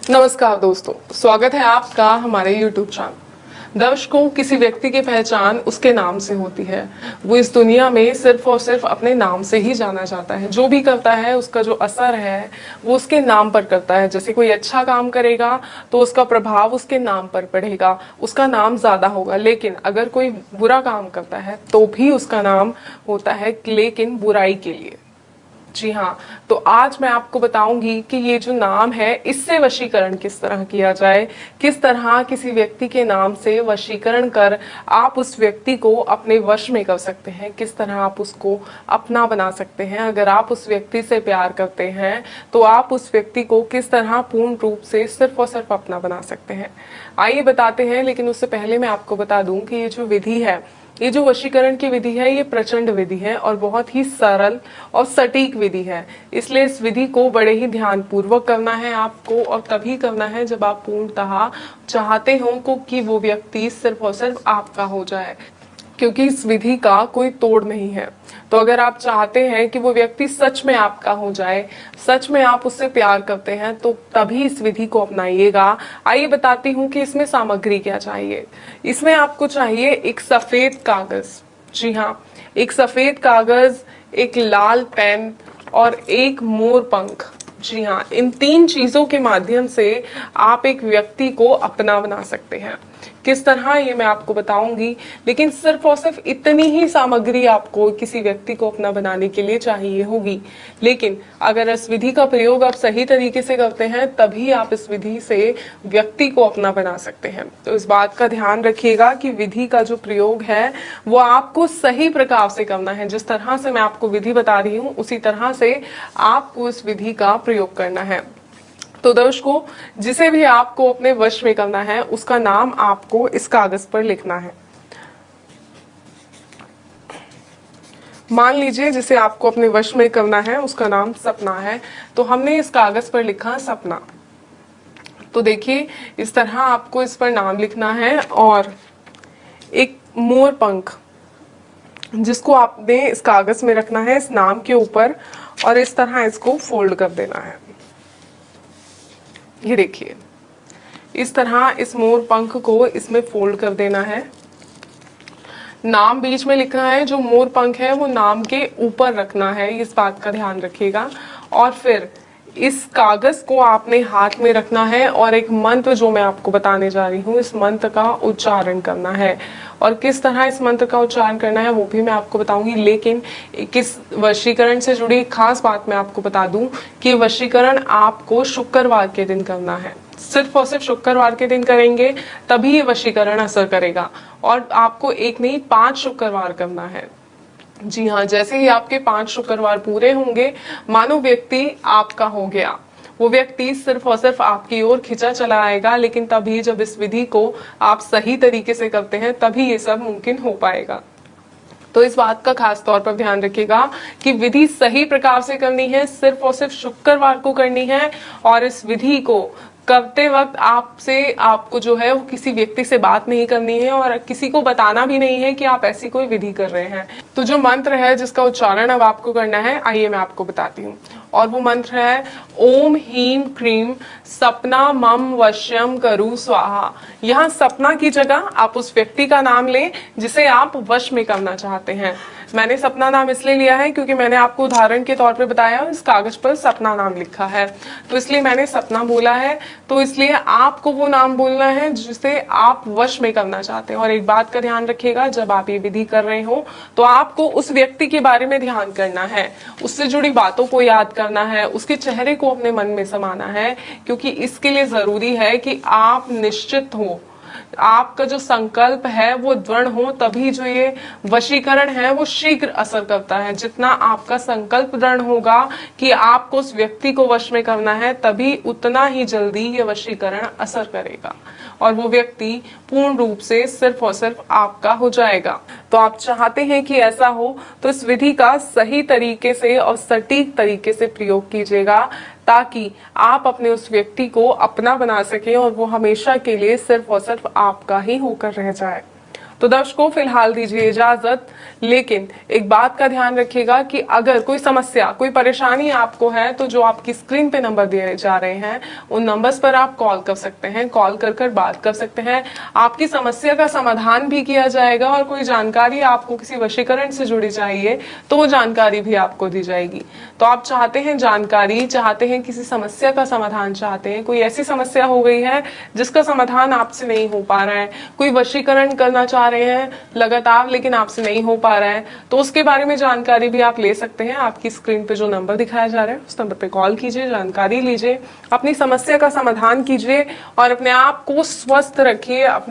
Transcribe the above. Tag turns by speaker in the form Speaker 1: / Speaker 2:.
Speaker 1: नमस्कार दोस्तों, स्वागत है आपका हमारे YouTube चैनल। दर्शकों, किसी व्यक्ति की पहचान उसके नाम से होती है। वो इस दुनिया में सिर्फ और सिर्फ अपने नाम से ही जाना जाता है। जो भी करता है उसका जो असर है वो उसके नाम पर करता है। जैसे कोई अच्छा काम करेगा तो उसका प्रभाव उसके नाम पर पड़ेगा, उसका नाम ज्यादा होगा। लेकिन अगर कोई बुरा काम करता है तो भी उसका नाम होता है, लेकिन बुराई के लिए। जी हाँ, तो आज मैं आपको बताऊंगी कि ये जो नाम है इससे वशीकरण किस तरह किया जाए, किस तरह किसी व्यक्ति के नाम से वशीकरण कर आप उस व्यक्ति को अपने वश में कर सकते हैं, किस तरह आप उसको अपना बना सकते हैं। अगर आप उस व्यक्ति से प्यार करते हैं तो आप उस व्यक्ति को किस तरह पूर्ण रूप से सिर्फ और सिर्फ अपना बना सकते हैं। आइए बताते हैं, लेकिन उससे पहले मैं आपको बता दूं कि ये जो विधि है, ये जो वशीकरण की विधि है, ये प्रचंड विधि है और बहुत ही सरल और सटीक विधि है। इसलिए इस विधि को बड़े ही ध्यान पूर्वक करना है आपको, और तभी करना है जब आप पूर्णतः चाहते हो कि वो व्यक्ति सिर्फ और सिर्फ आपका हो जाए, क्योंकि इस विधि का कोई तोड़ नहीं है। तो अगर आप चाहते हैं कि वो व्यक्ति सच में आपका हो जाए, सच में आप उससे प्यार करते हैं, तो तभी इस विधि को अपनाइएगा। आइए बताती हूँ कि इसमें सामग्री क्या चाहिए। इसमें आपको चाहिए एक सफेद कागज, जी हाँ, एक सफेद कागज, एक लाल पेन और एक मोर पंख। जी हाँ, इन तीन चीजों के माध्यम से आप एक व्यक्ति को अपना बना सकते हैं। किस तरह ये मैं आपको बताऊंगी, लेकिन सिर्फ और सिर्फ इतनी ही सामग्री आपको किसी व्यक्ति को अपना बनाने के लिए चाहिए होगी। लेकिन अगर इस विधि का प्रयोग आप सही तरीके से करते हैं तभी आप इस विधि से व्यक्ति को अपना बना सकते हैं। तो इस बात का ध्यान रखिएगा कि विधि का जो प्रयोग है वो आपको सही प्रकार से करना है। जिस तरह से मैं आपको विधि बता रही हूँ उसी तरह से आपको इस विधि का प्रयोग करना है। तो दर्शकों, जिसे भी आपको अपने वश में करना है उसका नाम आपको इस कागज पर लिखना है। मान लीजिए जिसे आपको अपने वश में करना है उसका नाम सपना है, तो हमने इस कागज पर लिखा सपना। तो देखिए, इस तरह आपको इस पर नाम लिखना है और एक मोर पंख जिसको आपने इस कागज में रखना है इस नाम के ऊपर, और इस तरह इसको फोल्ड कर देना है। ये देखिए, इस तरह इस मोर पंख को इसमें फोल्ड कर देना है। नाम बीच में लिखना है, जो मोर पंख है वो नाम के ऊपर रखना है, इस बात का ध्यान रखिएगा। और फिर इस कागज को आपने हाथ में रखना है और एक मंत्र जो मैं आपको बताने जा रही हूँ इस मंत्र का उच्चारण करना है। और किस तरह इस मंत्र का उच्चारण करना है वो भी मैं आपको बताऊंगी। लेकिन किस वशीकरण से जुड़ी खास बात मैं आपको बता दूं कि वशीकरण आपको शुक्रवार के दिन करना है। सिर्फ और सिर्फ शुक्रवार के दिन करेंगे तभी ये वशीकरण असर करेगा, और आपको एक नहीं 5 शुक्रवार करना है। जी हाँ, जैसे ही आपके 5 शुक्रवार पूरे होंगे, मानो व्यक्ति आपका हो गया, वो व्यक्ति सिर्फ और सिर्फ आपकी ओर खिंचा चला आएगा। लेकिन तभी जब इस विधि को आप सही तरीके से करते हैं तभी ये सब मुमकिन हो पाएगा। तो इस बात का खास तौर पर ध्यान रखिएगा कि विधि सही प्रकार से करनी है, सिर्फ और सिर्फ शुक्रवार को करनी है। और इस विधि को करते वक्त आपको जो है वो किसी व्यक्ति से बात नहीं करनी है और किसी को बताना भी नहीं है कि आप ऐसी कोई विधि कर रहे हैं। तो जो मंत्र है जिसका उच्चारण अब आपको करना है, आइए मैं आपको बताती हूँ। और वो मंत्र है ओम ह्रीम क्रीम सपना मम वश्यम करु स्वाहा। यहाँ सपना की जगह आप उस व्यक्ति का नाम लें जिसे आप वश में करना चाहते हैं। मैंने सपना नाम इसलिए लिया है क्योंकि मैंने आपको उदाहरण के तौर पे बताया इस कागज पर सपना नाम लिखा है, तो इसलिए मैंने सपना बोला है। तो इसलिए आपको वो नाम बोलना है जिसे आप वश में करना चाहते हैं। और एक बात का ध्यान रखिएगा, जब आप ये विधि कर रहे हो तो आपको उस व्यक्ति के बारे में ध्यान करना है, उससे जुड़ी बातों को याद करना है, उसके चेहरे को अपने मन में समाना है। क्योंकि इसके लिए जरूरी है कि आप निश्चित हो, आपका जो संकल्प है वो दृढ़ हो, तभी जो ये वशीकरण है वो शीघ्र असर करता है। जितना आपका संकल्प दृढ़ होगा कि आपको उस व्यक्ति को वश में करना है, तभी उतना ही जल्दी ये वशीकरण असर करेगा और वो व्यक्ति पूर्ण रूप से सिर्फ और सिर्फ आपका हो जाएगा। तो आप चाहते हैं कि ऐसा हो तो इस विधि का सही तरीके से और सटीक तरीके से प्रयोग कीजिएगा, ताकि आप अपने उस व्यक्ति को अपना बना सकें और वो हमेशा के लिए सिर्फ और सिर्फ आपका ही होकर रह जाए। तो दर्शकों फिलहाल दीजिए इजाजत, लेकिन एक बात का ध्यान रखिएगा कि अगर कोई समस्या, कोई परेशानी आपको है तो जो आपकी स्क्रीन पे नंबर दिए जा रहे हैं उन नंबर्स पर आप कॉल कर सकते हैं, कॉल कर बात कर सकते हैं। आपकी समस्या का समाधान भी किया जाएगा और कोई जानकारी आपको किसी वशीकरण से जुड़ी चाहिए तो वो जानकारी भी आपको दी जाएगी। तो आप चाहते हैं जानकारी, चाहते हैं किसी समस्या का समाधान, चाहते हैं कोई ऐसी समस्या हो गई है जिसका समाधान आपसे नहीं हो पा रहा है, कोई वशीकरण करना चाह रहे हैं लगातार लेकिन आपसे नहीं हो पा रहा है, तो उसके बारे में जानकारी भी आप ले सकते हैं। आपकी स्क्रीन पे जो नंबर दिखाया जा रहा है उस नंबर पे कॉल कीजिए, जानकारी लीजिए, अपनी समस्या का समाधान कीजिए और अपने आप को स्वस्थ रखिए। अपने